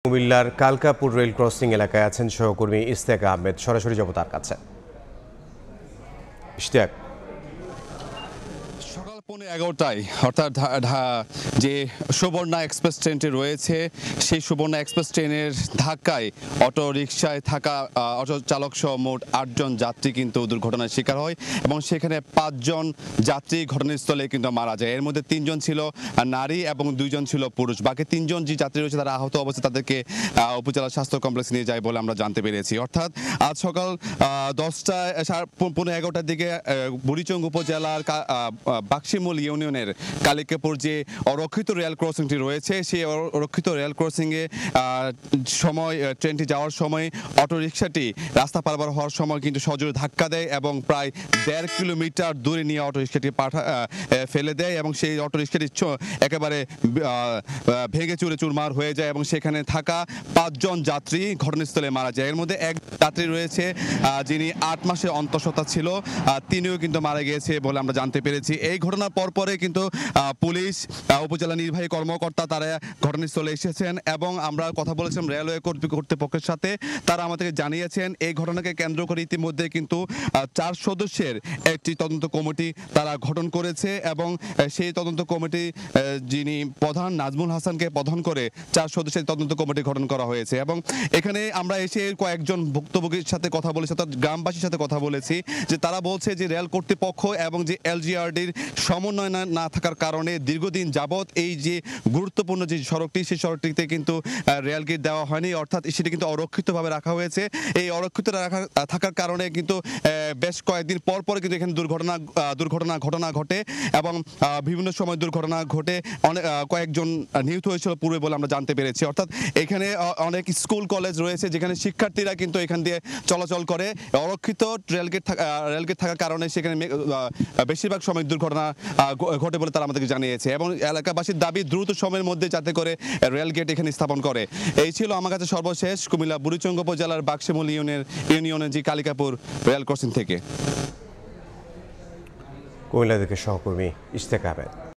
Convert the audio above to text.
কুমিল্লার Kalkapur rail crossing এলাকায় আছেন সহকর্মী ইশতিয়াক আহমেদ। সরাসরি যাব তার কাছে। ইশতিয়াক, সকাল 11:15টায় অর্থাৎ যে সুবর্ণা এক্সপ্রেস ট্রেনটি রয়েছে সেই সুবর্ণা এক্সপ্রেস ট্রেনের ধাক্কায় অটো রিকশায় থাকা অটো চালক সহ মোট 8 জন যাত্রী কিন্তু দুর্ঘটনার শিকার হয় এবং সেখানে 5 জন যাত্রী ঘটনাস্থলে কিন্তু মারা যায়। এর মধ্যে 3 জন ছিল নারী এবং 2 জন ছিল পুরুষ। বাকি 3 জন যে যাত্রী রয়েছে তারা আহত অবস্থায় তাদেরকে উপজেলা স্বাস্থ্য কমপ্লেক্সে নিয়ে যায় বলে আমরা জানতে পেরেছি। অর্থাৎ আজ সকাল 10:11টার দিকে বুড়িচং উপজেলার বাক্সিমূল ইউনিয়নের কালিকাপুর যে অরক্ষিত রেল ক্রসিংটি রয়েছে সেই অরক্ষিত রেল ক্রসিংয়ে সময় ট্রেনটি যাওয়ার সময় অটোরিকশাটি রাস্তা পারাপার হওয়ার সময় কিন্তু সজোরে ধাক্কা দেয় এবং প্রায় 1.5 কিলোমিটার দূরে নিয়ে অটোরিকশাটি ফেলে দেয় এবং সেই অটোরিকশাটি একেবারে ভেঙে চুরে চুরমার হয়ে যায় এবং সেখানে থাকা 5 জন যাত্রী ঘটনাস্থলে মারা যায়। এর মধ্যে এক যাত্রী রয়েছে যিনি 8 মাসের অন্তঃসত্ত্বা ছিল, তিনিও কিন্তু মারা গিয়েছে বলে আমরা জানতে পেরেছি। এই ঘটনার পরে কিন্তু পুলিশ, উপজেলা নির্বাহী কর্মকর্তা তারা ঘটনাস্থলে এসেছেন এবং আমরা কথা বলেছিলাম রেলওয়ে কর্তৃপক্ষের সাথে। তারা আমাদেরকে জানিয়েছেন এই ঘটনাকে কেন্দ্র করে ইতিমধ্যে কিন্তু 4 সদস্যের একটি তদন্ত কমিটি তারা গঠন করেছে এবং সেই তদন্ত কমিটি যিনি প্রধান নাজমুল হাসানকে প্রধান করে 4 সদস্যের তদন্ত কমিটি গঠন করা হয়েছে। এবং এখানে আমরা এসে কয়েকজন ভুক্তভোগীর সাথে কথা বলেছি, অর্থাৎ গ্রামবাসীর সাথে কথা বলেছি, যে তারা বলছে যে রেল কর্তৃপক্ষ এবং যে এলজিআরডির সমন্বয় না থাকার কারণে দীর্ঘদিন যাবৎ এই যে গুরুত্বপূর্ণ যে সড়কটি সেই সড়কটিতে কিন্তু রেল গেট দেওয়া হয়নি, অর্থাৎ সেটি কিন্তু অরক্ষিতভাবে রাখা হয়েছে। এই অরক্ষিত থাকার কারণে কিন্তু বেশ কয়েকদিন পর কিন্তু এখানে ঘটনা ঘটে এবং বিভিন্ন সময় দুর্ঘটনা ঘটে, কয়েকজন নিহত হয়েছিল পূর্বে বলে আমরা জানতে পেরেছি। অর্থাৎ এখানে অনেক স্কুল কলেজ রয়েছে যেখানে শিক্ষার্থীরা কিন্তু এখান দিয়ে চলাচল করে। অরক্ষিত রেলগেট থাকার কারণে সেখানে বেশিরভাগ সময় দুর্ঘটনা ঘটে বলে তারা আমাদেরকে জানিয়েছে এবং এলাকাবাসীর দাবি দ্রুত সময়ের মধ্যে যাতে করে রেলগেট এখানে স্থাপন করে। এই ছিল আমার কাছে সর্বশেষ কুমিল্লা বুড়িচং উপজেলার বাক্সিমূল ইউনিয়নের যে কালিকাপুর রেল ক্রসিং থেকে। কুমিল্লা থেকে সহকর্মী ইশতিয়াক আহমেদ।